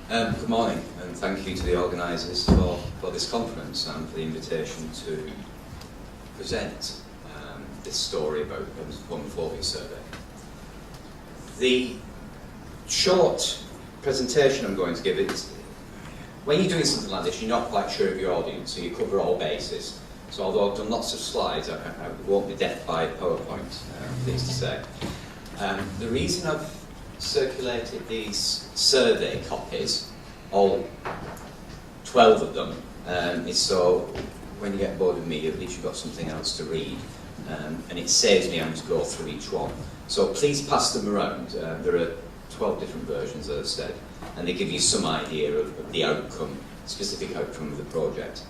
Good morning, and thank you to the organisers for this conference and for the invitation to present this story about the Homophobia survey. The short presentation I'm going to give is, when you're doing something like this, you're not quite sure of your audience, so you cover all bases. So although I've done lots of slides, I won't be deaf by PowerPoint, I'm pleased to say. The reason I've circulated these survey copies, all 12 of them, is so when you get bored of me, at least you've got something else to read, and it saves me having to go through each one. So please pass them around. There are 12 different versions, as I said, and they give you some idea of the outcome, specific outcome of the project.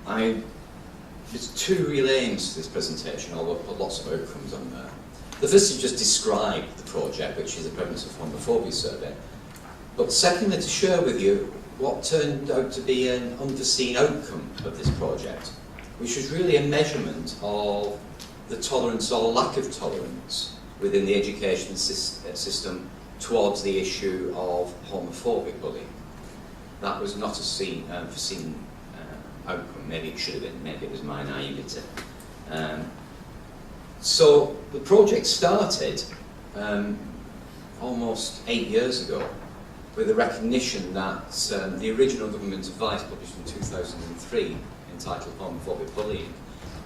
There's two real aims to this presentation, although I've put lots of outcomes on there. The first is just describe the project, which is the Prevalence of Homophobia survey. But secondly, to share with you what turned out to be an unforeseen outcome of this project, which was really a measurement of the tolerance or lack of tolerance within the education system towards the issue of homophobic bullying. That was not a foreseen outcome. Maybe it should have been, maybe it was my naivety. So the project started almost 8 years ago with a recognition that the original government advice published in 2003 entitled Homophobic Bullying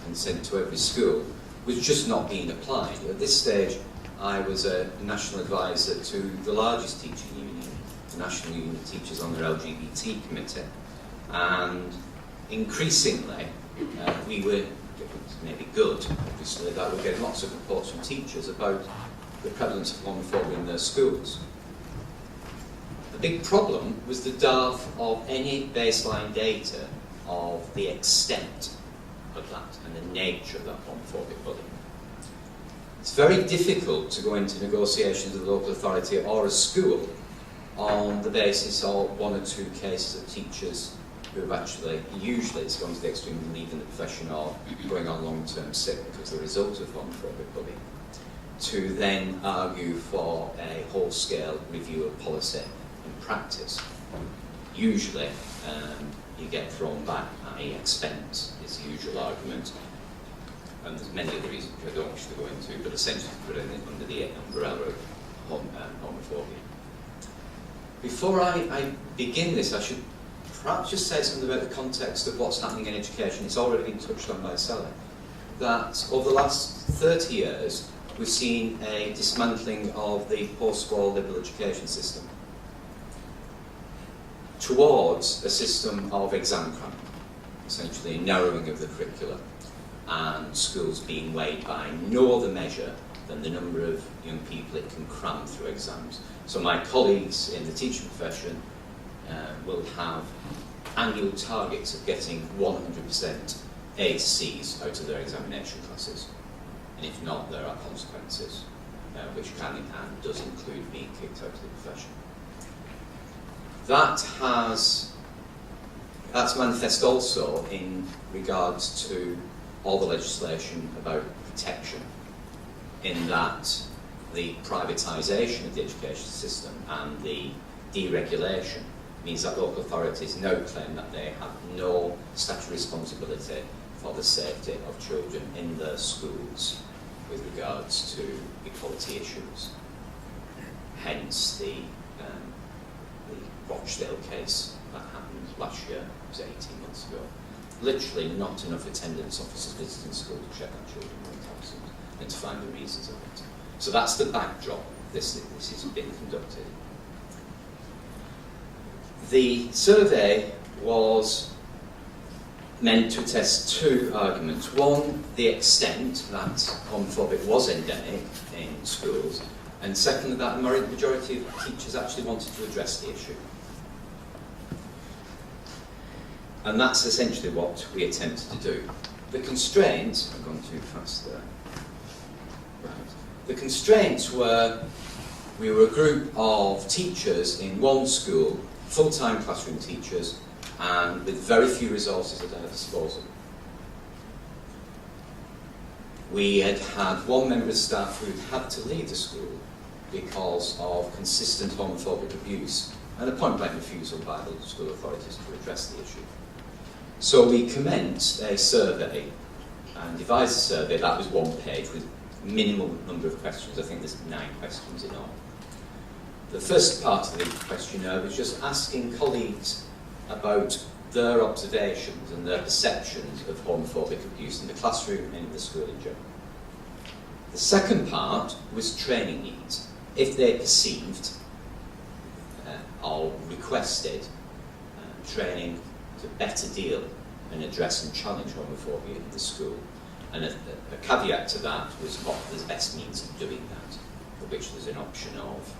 and sent to every school was just not being applied. At this stage I was a national advisor to the largest teaching union, the National Union of Teachers on their LGBT committee, and increasingly we were, maybe good, obviously, that we're getting lots of reports from teachers about the prevalence of homophobia in their schools. The big problem was the dearth of any baseline data of the extent of that and the nature of that homophobic bullying. It's very difficult to go into negotiations with a local authority or a school on the basis of one or two cases of teachers who have actually, usually it's gone to the extreme of leaving the profession or going on long-term sick as a result of homophobic bullying, to then argue for a whole-scale review of policy and practice. Usually you get thrown back, i.e. expense is the usual argument, and there's many other reasons which I don't wish to go into, but essentially put it under the umbrella of homophobia. Before I begin this, I should perhaps just say something about the context of what's happening in education. It's already been touched on by Sally. That over the last 30 years, we've seen a dismantling of the post-war liberal education system towards a system of exam cramming, essentially a narrowing of the curriculum, and schools being weighed by no other measure than the number of young people it can cram through exams. So my colleagues in the teaching profession will have annual targets of getting 100% A to C's out of their examination classes. And if not, there are consequences, which can and does include being kicked out of the profession. That's manifest also in regards to all the legislation about protection, in that the privatisation of the education system and the deregulation means that local authorities now claim that they have no statutory responsibility for the safety of children in their schools with regards to equality issues. Hence the Rochdale case that happened last year, it was 18 months ago. Literally not enough attendance officers visiting school to check on children were absent and to find the reasons of it. So that's the backdrop. This is being conducted. The survey was meant to test two arguments. One, the extent that homophobia was endemic in schools, and secondly, that a majority of teachers actually wanted to address the issue. And that's essentially what we attempted to do. The constraints, I've gone too fast there. Right. The constraints were, we were a group of teachers in one school, full-time classroom teachers, and with very few resources at our disposal. We had had one member of staff who had to leave the school because of consistent homophobic abuse and a point-blank refusal by the school authorities to address the issue. So we commenced a survey and devised a survey that was 1 page with minimal number of questions. I think there's 9 questions in all. The first part of the questionnaire was just asking colleagues about their observations and their perceptions of homophobic abuse in the classroom and in the school in general. The second part was training needs. If they perceived or requested training to better deal and address and challenge homophobia in the school. And a caveat to that was what the best means of doing that, for which there's an option of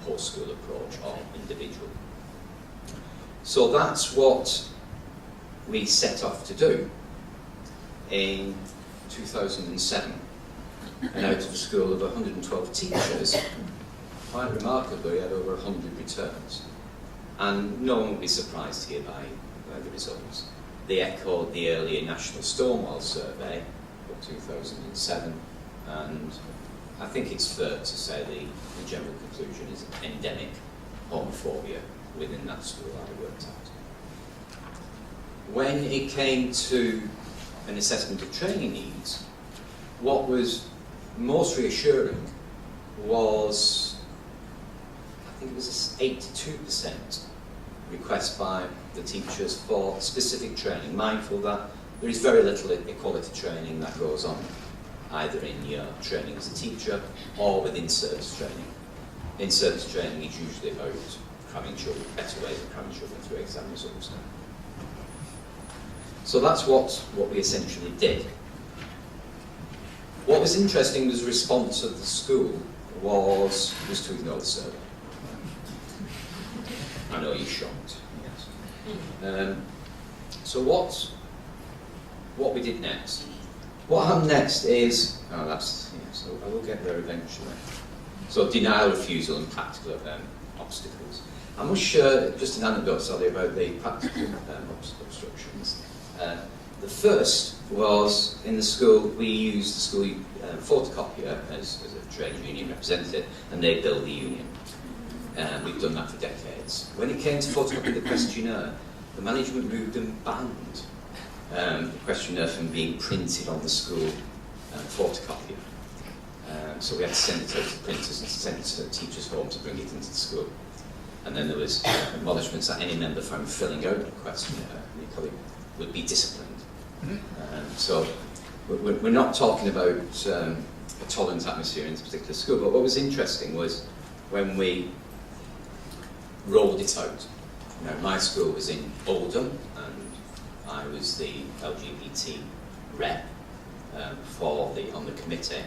whole school approach or individual. So that's what we set off to do in 2007. And out of a school of 112 teachers, quite remarkably, we had over 100 returns. And no one would be surprised here by the results. They echoed the earlier National Stonewall Survey of 2007, and I think it's fair to say the general conclusion is endemic homophobia within that school I worked at. When it came to an assessment of training needs, what was most reassuring was, I think it was 82% request by the teachers for specific training, mindful that there is very little equality training that goes on, either in your training as a teacher or within service training. In service training, it's usually about cramming children, better ways of cramming children through exam results. So that's what we essentially did. What was interesting was the response of the school was to ignore the survey. I know you're shocked. Yes. So what we did next? What happened next is, so I will get there eventually. So denial, refusal, and practical obstacles. I must share just an anecdote, sorry, about the practical obstructions. The first was in the school. We used the school photocopier as a trade union representative, and they built the union. We've done that for decades. When it came to photocopying the questionnaire, the management moved and banned the questionnaire from being printed on the school photocopier. So we had to send it out to printers and send it to teachers' homes to bring it into the school. And then there was admonishments that any member found filling out the questionnaire would be disciplined. So we're not talking about a tolerant atmosphere in this particular school, but what was interesting was when we rolled it out. Now, my school was in Oldham, and I was the LGBT rep on the committee,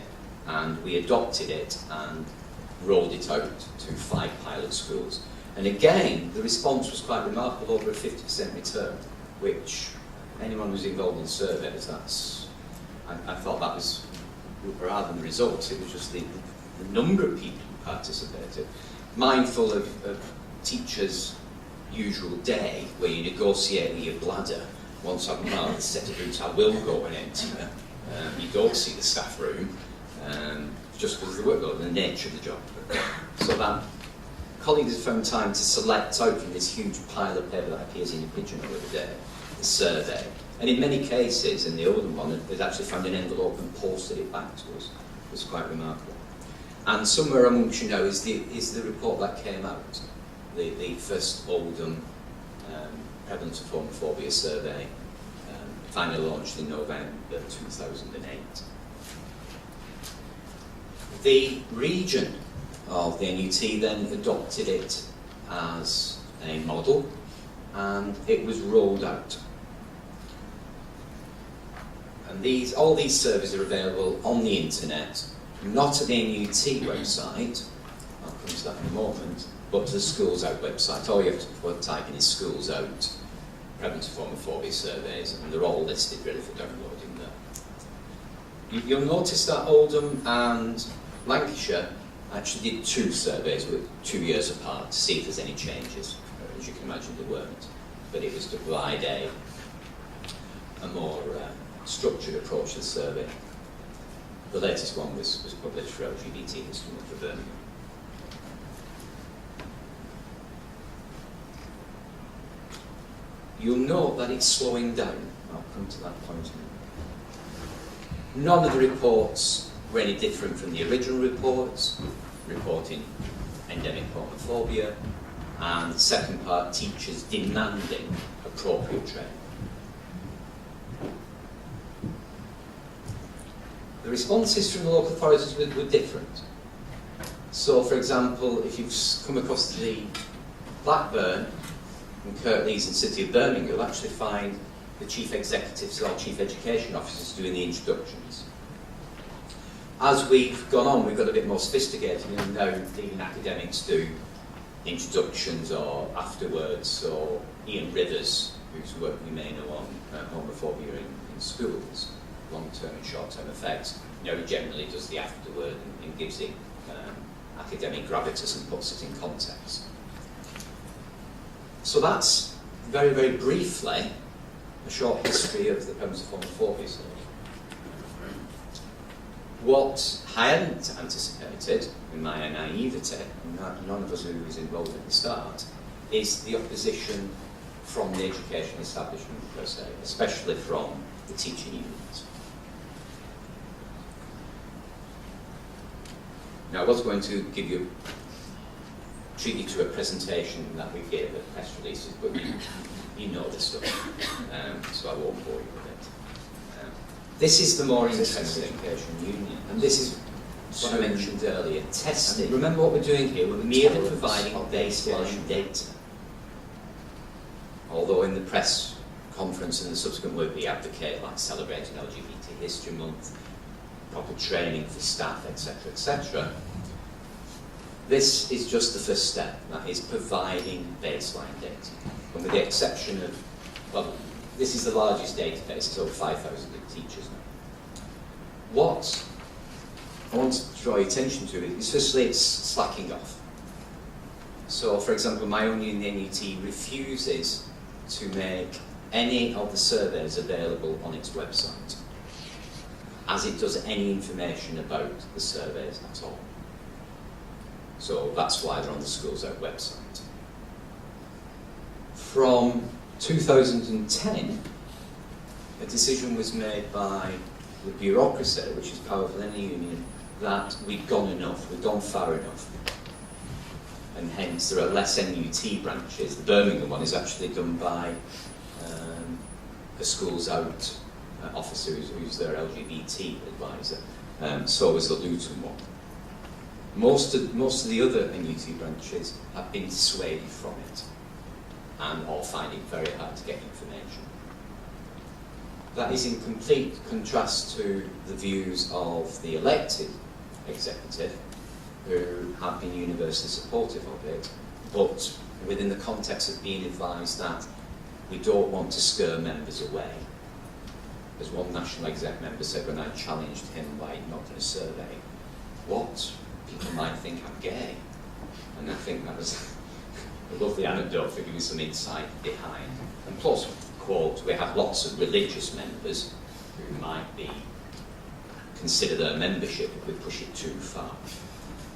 and we adopted it and rolled it out to 5 pilot schools. And again, the response was quite remarkable, over a 50% return, which anyone who's involved in surveys, I thought that was, rather than the results, it was just the number of people who participated. Mindful of teachers' usual day, where you negotiate with your bladder, once I've marked the set of routes I will go and empty, you go to see the staff room, just because of the workload and the nature of the job. So that colleagues have found time to select out from this huge pile of paper that appears in your pigeonhole every day, the survey. And in many cases, in the Oldham one, they've actually found an envelope and posted it back to us. It was quite remarkable. And somewhere amongst you now is the report that came out, the first Oldham prevalence of homophobia survey, finally launched in November 2008. The region of the NUT then adopted it as a model, and it was rolled out. And all these surveys are available on the internet, not at the NUT website, I'll come to that in a moment, but to the Schools Out website. All you have to type in is Schools Out, prevalence of homophobia surveys, and they're all listed ready for downloading there. You'll notice that Oldham and Lancashire actually did 2 surveys with 2 years apart to see if there's any changes. As you can imagine, there weren't. But it was to provide a more structured approach to the survey. The latest one was published for LGBT history for Birmingham. you'll note that it's slowing down. I'll come to that point in a minute. None of the reports were any different from the original reports, reporting endemic homophobia, and the second part, teachers demanding appropriate training. The responses from the local authorities were different. So, for example, if you've come across the Blackburn and Kirklees and City of Birmingham, you'll actually find the chief executives or chief education officers doing the introductions. As we've gone on, we've got a bit more sophisticated, and now leading academics do introductions or afterwards, or Ian Rivers, whose work we may know on homophobia in schools, long-term and short-term effects, he generally does the afterword and gives it academic gravitas and puts it in context. So that's very, very briefly a short history of the prevalence of homophobia. What I hadn't anticipated in my naivety, and none of us who was involved at the start, is the opposition from the education establishment per se, especially from the teaching unions. Now, I was going to treat you to a presentation that we gave at press releases, but you know the stuff, so I won't bore you with it. This is the more interesting education union, and this is what I mentioned earlier, testing. And remember what we're doing here, we're merely providing baseline data. Although in the press conference and the subsequent work we advocate, like celebrating LGBT History Month, proper training for staff, etc., etc., this is just the first step, that is providing baseline data. And with the exception of, well, this is the largest database, it's over 5,000 teachers now. What I want to draw your attention to is, firstly, it's slacking off. So, for example, my own union, the NUT, refuses to make any of the surveys available on its website, as it does any information about the surveys at all. So that's why they're on the Schools Out website. From 2010, a decision was made by the bureaucracy, which is powerful in a union, that we'd gone enough, we'd gone far enough. And hence there are less NUT branches. The Birmingham one is actually done by a Schools Out officer who's their LGBT advisor. So was the Luton one. Most of the other NUT branches have been dissuaded from it and all find it very hard to get information. That is in complete contrast to the views of the elected executive, who have been universally supportive of it, but within the context of being advised that we don't want to scare members away. As one national exec member said when I challenged him by not doing a survey, what? People might think I'm gay. And I think that was a lovely anecdote for giving some insight behind. And plus, quote, we have lots of religious members who might consider their membership if we push it too far.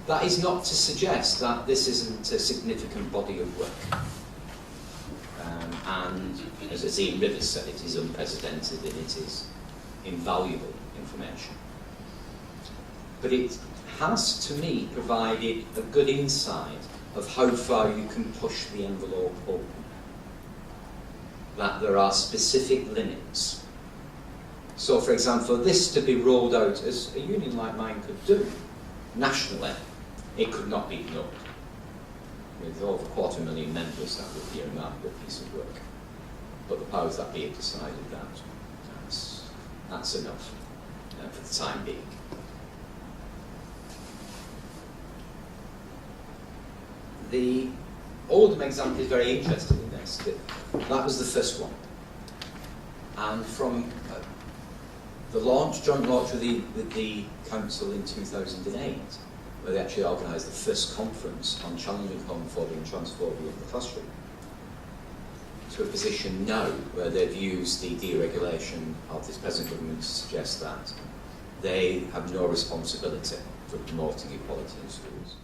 That is not to suggest that this isn't a significant body of work. And as Ian Rivers said, it is unprecedented and it is invaluable information. But it has, to me, provided a good insight of how far you can push the envelope open. That there are specific limits. So, for example, this to be rolled out as a union like mine could do, nationally, it could not be ignored. With over 250,000 members, that would be a remarkable piece of work. But the powers that be have decided that that's enough for the time being. The Oldham example is very interesting in this. That was the first one. And from the joint launch with the council in 2008, where they actually organised the first conference on challenging homophobia and transphobia in the classroom, to a position now where they've used the deregulation of this present government to suggest that they have no responsibility for promoting equality in schools.